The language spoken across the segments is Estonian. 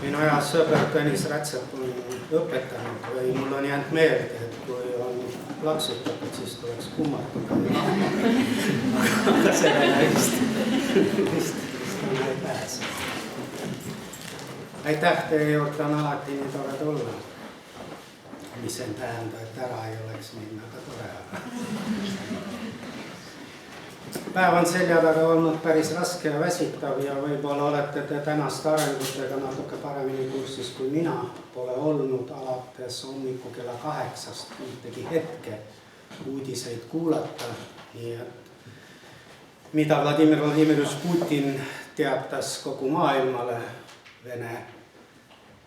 Minu hea sõber Tõnis Rätsep on õpetanud või mul on jäänud meelde, et kui on plaksutatud, siis tuleks kummardada. Aga sellele vist ei pääse. Aitäh, teie juurde on alati nii tore tulla. Mis ei tähenda, et ära ei oleks minna ka tore. Päev on selja taga olnud päris raske ja väsitav ja võib-olla olete te tänaste arengutega natuke paremini kursis kui mina. Pole olnud alates hommiku kella 8 ühtegi hetke uudiseid kuulata. Nii et mida Vladimir Vladimirovitš Putin teatas kogu maailmale Vene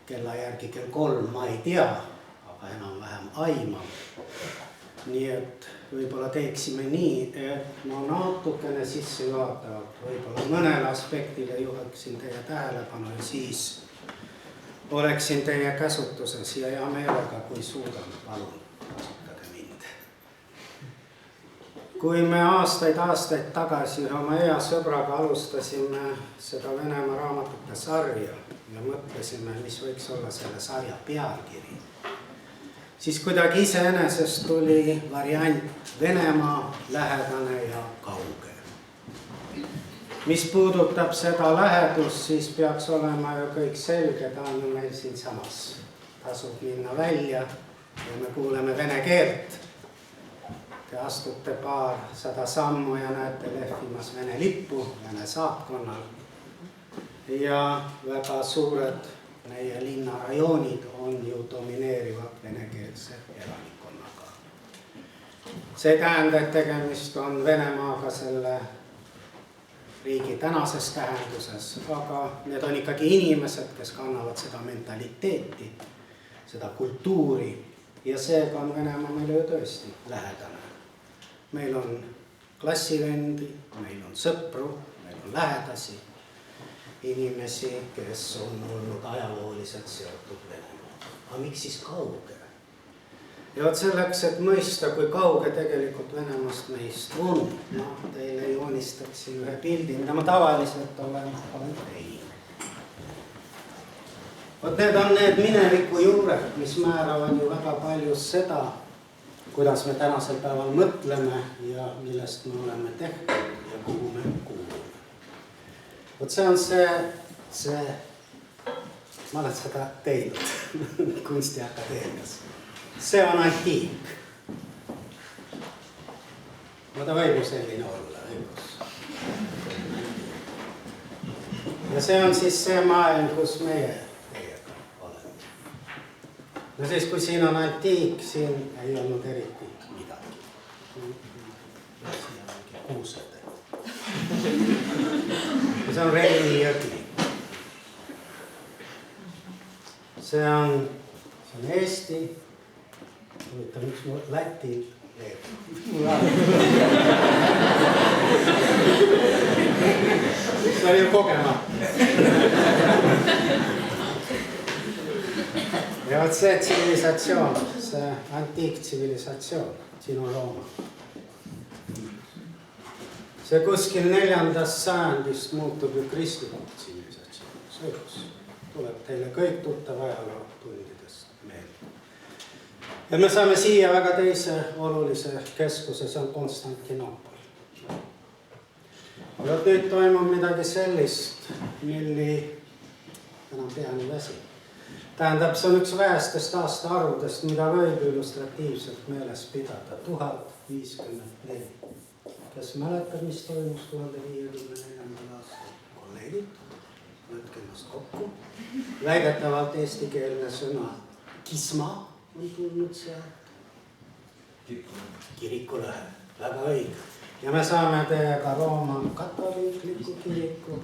kella järgi kell 3, ma ei tea, aga enam-vähem aiman. Nii et võib-olla teeksime nii, et ma natukene sisse juhatavalt võib-olla mõnele aspektile juhaksin teie tähelepanu ja siis oleksin teie käsutuses ja hea meelega, kui suudan, palun kasutage mind. Kui me aastaid tagasi oma hea sõbraga alustasime seda Venemaa raamatute sarja ja mõtlesime, mis võiks olla selle sarja pealkiri, siis kuidagi iseenesest tuli variant Venemaa, lähedane ja kauge. Mis puudutab seda lähedust, siis peaks olema ju kõik selge, ta on ju meil siin samas. Tasub minna välja ja me kuuleme vene keelt. Te astute paarsada sammu ja näete lehvimas Vene lippu, Vene saatkonnal. Ja väga suured meie linnarajoonid on ju domineerivad venekeelse elanikkonnaga. See ei tähenda, et tegemist on Venemaaga selle riigi tänases tähenduses, aga need on ikkagi inimesed, kes kannavad seda mentaliteeti, seda kultuuri ja seega on Venemaa meile ju tõesti lähedane. Meil on klassivendi, meil on sõpru, meil on lähedasi. Inimesi, kes on olnud ajalooliselt seotud Venemaa. Aga miks siis kauge? Ja selleks, et mõista, kui kauge tegelikult Venemaast meist on, teile joonistaksin ühe pildi, mida ma tavaliselt olen teinud. Need on need mineviku juured, mis määravad ju väga palju seda, kuidas me tänasel päeval mõtleme ja millest me oleme tehtud ja kuhu me kuulume. See on see, ma olen seda teinud kunstiakadeemias. See on antiik. Ta võib ju selline olla. Ja see on siis see maailm, kus meie teiega oleme. Ja siis, kui siin on antiik, siin ei olnud eriti midagi. Siin on mingi kuused. See on Reini jõgi. See on Eesti. Miks mu Läti see oli ju kogema. Ja see tsivilisatsioon, see antiiktsivilisatsioon, sinu Rooma. See kuskil 4. sajandist muutub ju kristlikult tsivilisatsioon. See tuleb teile kõik tuttav ajaloo tundidest meelde. Ja me saame siia väga teise olulise keskuse, see on Konstantinoopol. Ja nüüd toimub midagi sellist, milli enam peani väsi. Tähendab, see on üks vähestest aastaarvudest, mida võib illustratiivselt meeles pidada. 1054. Kes mäletab, mis toimus 1054. aastal? Kolleegid, võtke ennast kokku. Väidetavalt eestikeelne sõna kisma on tulnud sealt. Kirikulõhe, väga õige. Ja me saame teiega Rooma katoliikliku kiriku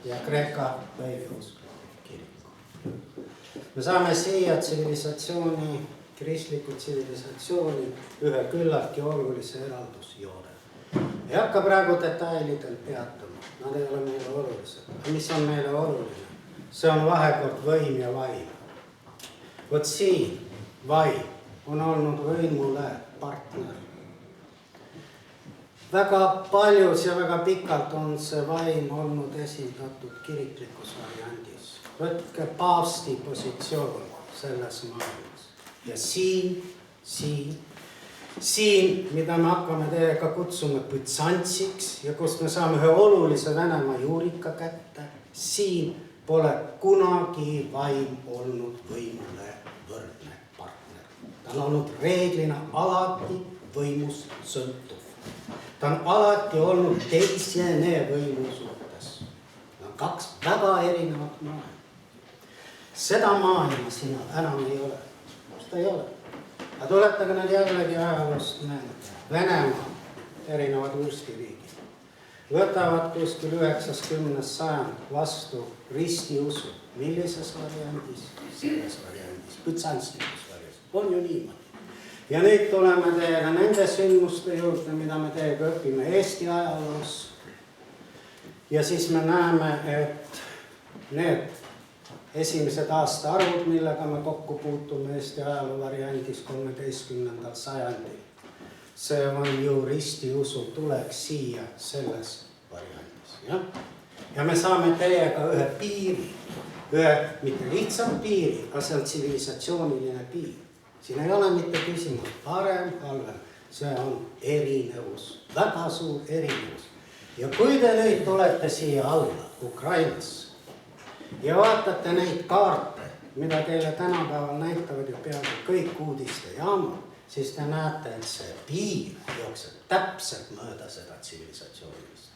ja Kreeka õigeuskliku kiriku. Me saame siia tsivilisatsiooni, kristliku tsivilisatsiooni ühe küllaltki olulise eraldusjoone. Ei hakka praegu detailidel peatuma, nad ei ole meile olulised. Mis on meile oluline? See on vahekord võim ja vaim. Võt siin vaim on olnud võimule partner. Väga paljus ja väga pikalt on see vaim olnud esindatud kiriklikus variandis. võtke paavsti positsioon selles maailmas. Ja siin, mida me hakkame teiega kutsume bütsantsiks ja kust me saame ühe olulise Venemaa juurika kätte, siin pole kunagi vaim olnud võimule võrdne partner. Ta on olnud reeglina alati võimust sõltuv. Ta on alati olnud teisene võimu suhtes. Need on kaks väga erinevat maailma. Seda maailma siin enam ei ole. Seda ei ole. Aga tuletage nüüd jällegi ajaloost meelde. Venemaa, erinevad vürstiriigid, võtavad kuskil 90. sajand vastu ristiusu. Millises variandis? Selles variandis, bütsantslikus variandis. On ju niimoodi. Ja nüüd tuleme teiega nende sündmuste juurde, mida me teiega õpime Eesti ajaloos. Ja siis me näeme, et need esimesed aastaarvud, millega me kokku puutume Eesti ajaloo variandis 13. sajandil. See on ju ristiusu tuleks siia selles variandis. Ja me saame teiega ühe piiri, ühe mitte lihtsalt piiri, aga see on tsivilisatsiooniline piir. Siin ei ole mitte küsimus parem, halvem, see on erinevus, väga suur erinevus. Ja kui te nüüd tulete siia alla Ukrainasse ja vaatate neid kaarte, mida teile tänapäeval näitavad ju peaaegu kõik uudistejaamad, siis te näete, et see piir jookseb täpselt mööda seda tsivilisatsioonilist.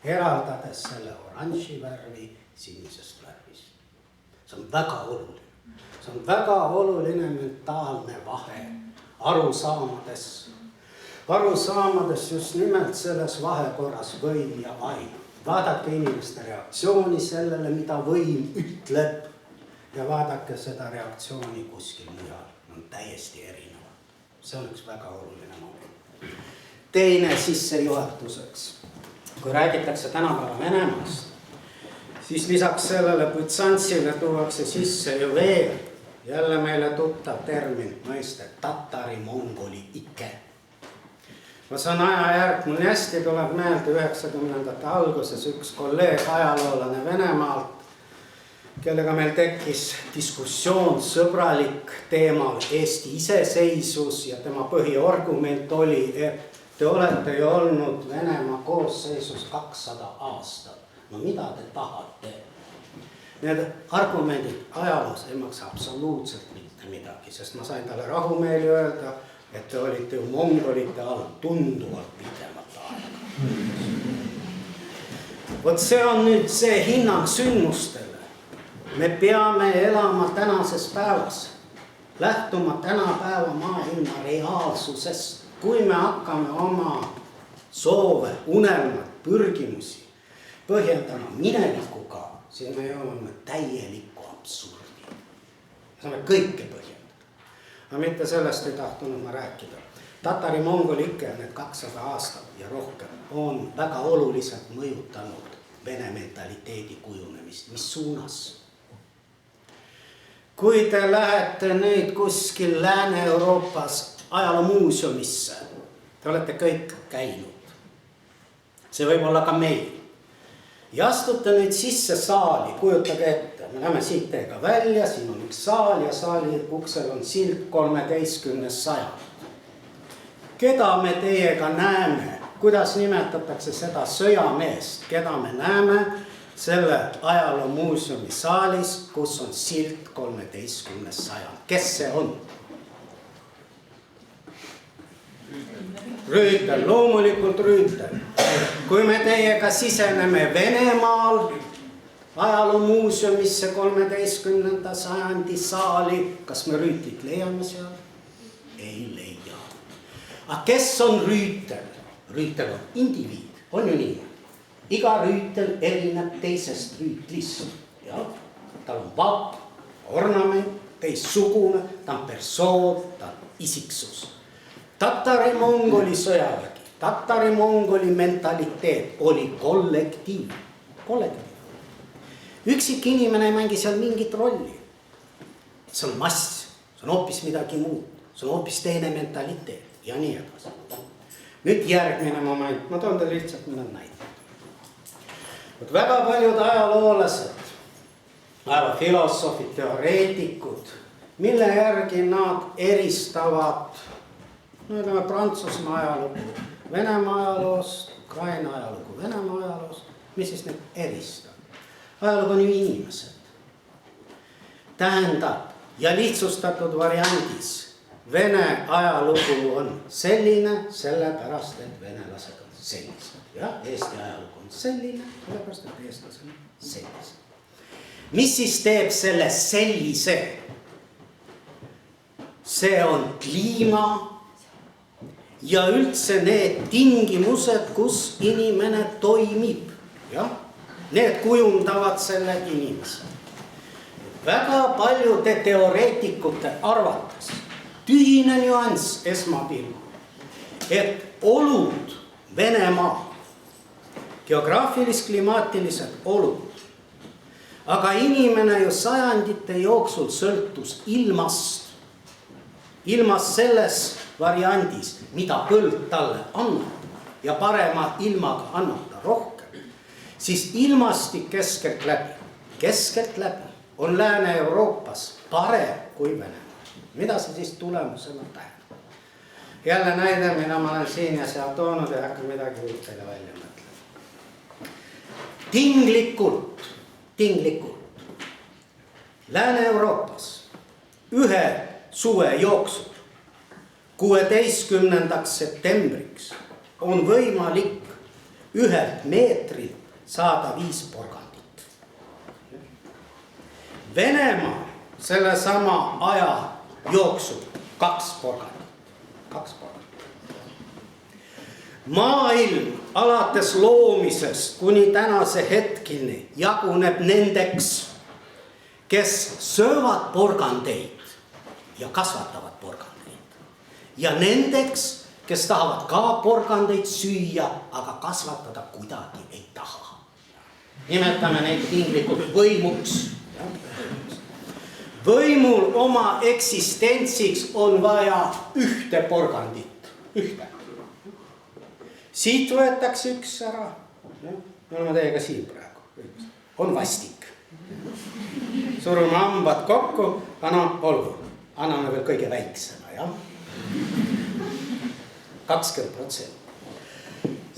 Eraldades selle oranži värvi sinisest värvist. See on väga oluline. See on väga oluline mentaalne vahe arusaamades just nimelt selles vahekorras võim ja vaim. Vaadake inimeste reaktsiooni sellele, mida võim ütleb ja vaadake seda reaktsiooni kuskil mujal. On täiesti erinevad. See on üks väga oluline moment. Teine sissejuhatuseks. Kui räägitakse tänapäeva Venemaast, siis lisaks sellele bütsantsile tuuakse sisse ju veel jälle meile tuttav termin, mõiste tatari-mongoli ike. Ma saan ajajärg, mul hästi tuleb meelde 90. alguses üks kolleeg, ajaloolane Venemaalt, kellega meil tekkis diskussioon sõbralik teemal Eesti iseseisvus ja tema põhiargument oli, et te olete ju olnud Venemaa koosseisus 200 aastat. No mida te tahate? Need argumendid ajaloos ei maksa absoluutselt mitte midagi, sest ma sain talle rahumeeli öelda, et te olite ju mongolite all tunduvalt pikemat aega. Vot see on nüüd see hinnang sündmustele. Me peame elama tänases päevas, lähtuma tänapäeva maailma reaalsusest. Kui me hakkame oma soove, unelmad, pürgimusi põhjendama minevikuga, siis me jõuame täielikku absurdi. Saame kõike põhjendada. Aga mitte sellest ei tahtunud ma rääkida. Tatari-mongoli ikke, need 200 aastat ja rohkem, on väga oluliselt mõjutanud vene mentaliteedi kujunemist. Mis suunas? Kui te lähete nüüd kuskil Lääne-Euroopas ajaloomuuseumisse, te olete kõik käinud. See võib olla ka meil. Ja astute nüüd sisse saali, kujutage ette, me läheme siit teiega välja, siin on üks saal ja saali uksel on silt 13. sajand. Keda me teiega näeme, kuidas nimetatakse seda sõjameest, keda me näeme selle ajaloomuuseumi saalis, kus on silt 13. sajand. Kes see on? Rüütel, loomulikult Rüütel. Kui me teiega siseneme Venemaal ajaloomuuseumisse 13. sajandi saali, kas me Rüütlit leiame seal? Ei leia. Aga kes on Rüütel? Rüütel on indiviid, on ju nii? Iga Rüütel erineb teisest Rüütlist. Ja, tal on vapp, ornament, teissugune, ta on persoon, ta on isiksus. Tatari-mongoli sõjavägi, tatari-mongoli mentaliteet oli kollektiiv. Üksik inimene ei mängi seal mingit rolli. See on mass, see on hoopis midagi muud, see on hoopis teine mentaliteet ja nii edasi. Nüüd järgmine moment, ma toon teile lihtsalt mõned näited. Väga paljud ajaloolased ajaloofilosoofid, teoreetikud, mille järgi nad eristavad Prantsusmaa ajalugu Venemaa ajaloost, Ukraina ajalugu Venemaa ajaloost, mis siis need eristab? Ajalugu on ju inimesed. Tähendab, ja lihtsustatud variandis, Vene ajalugu on selline, sellepärast, et venelased on sellised. Ja Eesti ajalugu on selline, sellepärast, et eestlased on sellised. Mis siis teeb selle sellise? See on kliima ja üldse need tingimused, kus inimene toimib. Ja? Need kujundavad selle inimese. Väga paljude teoreetikute arvates tühine nüanss esmapilgul, et olud Venemaa, geograafilis-klimaatilised olud, aga inimene ju sajandite jooksul sõltus ilmast selles variandis, mida põld talle annab ja parema ilmaga annab ta rohkem, siis ilmastik keskeltläbi on Lääne-Euroopas parem kui Venemaa. Mida see siis tulemusena tähendab? Jälle näide, mida ma olen siin ja seal toonud ja hakka midagi uut teile välja mõtlema. Tinglikult Lääne-Euroopas ühe suve jooksul 16. septembriks on võimalik 1 meetrilt saada 5 porgandit. Venemaa sellesama aja jooksul 2 porgandit. Maailm alates loomisest kuni tänase hetkini jaguneb nendeks, kes söövad porgandeid ja kasvatavad porgandeid. Ja nendeks, kes tahavad ka porgandeid süüa, aga kasvatada kuidagi ei taha. Nimetame neid tinglikult võimuks. Võimul oma eksistentsiks on vaja 1 porgandit. 1. Siit võetakse 1 ära. Me oleme teiega siin praegu. On vastik. Surume hambad kokku, olgu. Anname veel kõige väiksema, jah? 20%.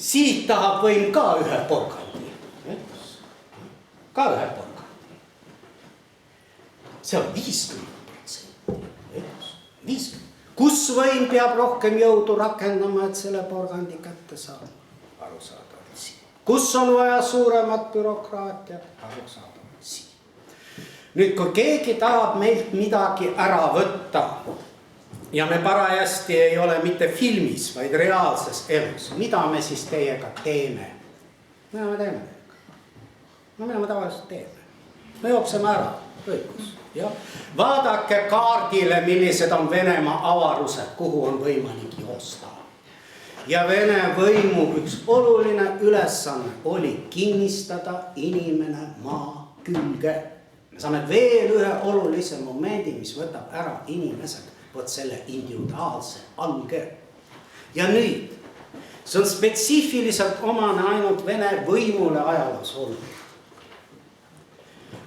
Siit tahab võim ka 1 porgandi. Ka 1 porgandi. See on 50%. 50%. Kus võim peab rohkem jõudu rakendama, et selle porgandi kätte saada? Arusaadavalt siin. Kus on vaja suuremat bürokraatiat? Arusaadavalt siin. Nüüd, kui keegi tahab meilt midagi ära võtta ja me parajasti ei ole mitte filmis, vaid reaalses elus, mida me siis teiega teeme? Mida me teeme teiega? No mida me tavaliselt teeme? Me jookseme ära, õigus. Ja. Vaadake kaardile, millised on Venemaa avarused, kuhu on võimalik joosta. Ja Vene võimu üks oluline ülesanne oli kinnistada inimene maa külge. Me saame veel 1 olulise momendi, mis võtab ära inimesed, võt selle individuaalse alge. Ja nüüd, see on spetsiifiliselt omane ainult Vene võimule ajaloos olnud.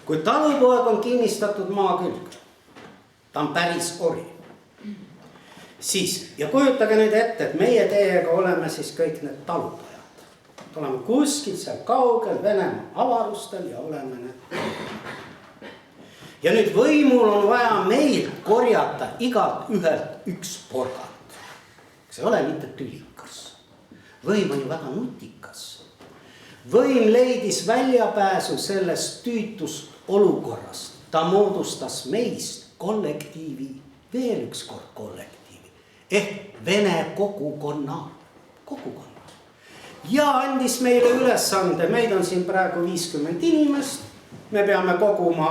Kui talupoeg on kinnistatud maa külge, ta on päris ori, siis, ja kujutage nüüd ette, et meie teiega oleme siis kõik need talupojad. Oleme kuskil seal kaugel Venemaa avarustel ja oleme need. Ja nüüd võimul on vaja meil korjata igalt ühelt 1 porgand. See ei ole mitte tülikas. Võim on ju väga nutikas. Võim leidis väljapääsu sellest tüütust olukorrast. Ta moodustas meist kollektiivi, veel 1 kord kollektiivi, ehk Vene kogukonna. Ja andis meile ülesande, meid on siin praegu 50 inimest, me peame koguma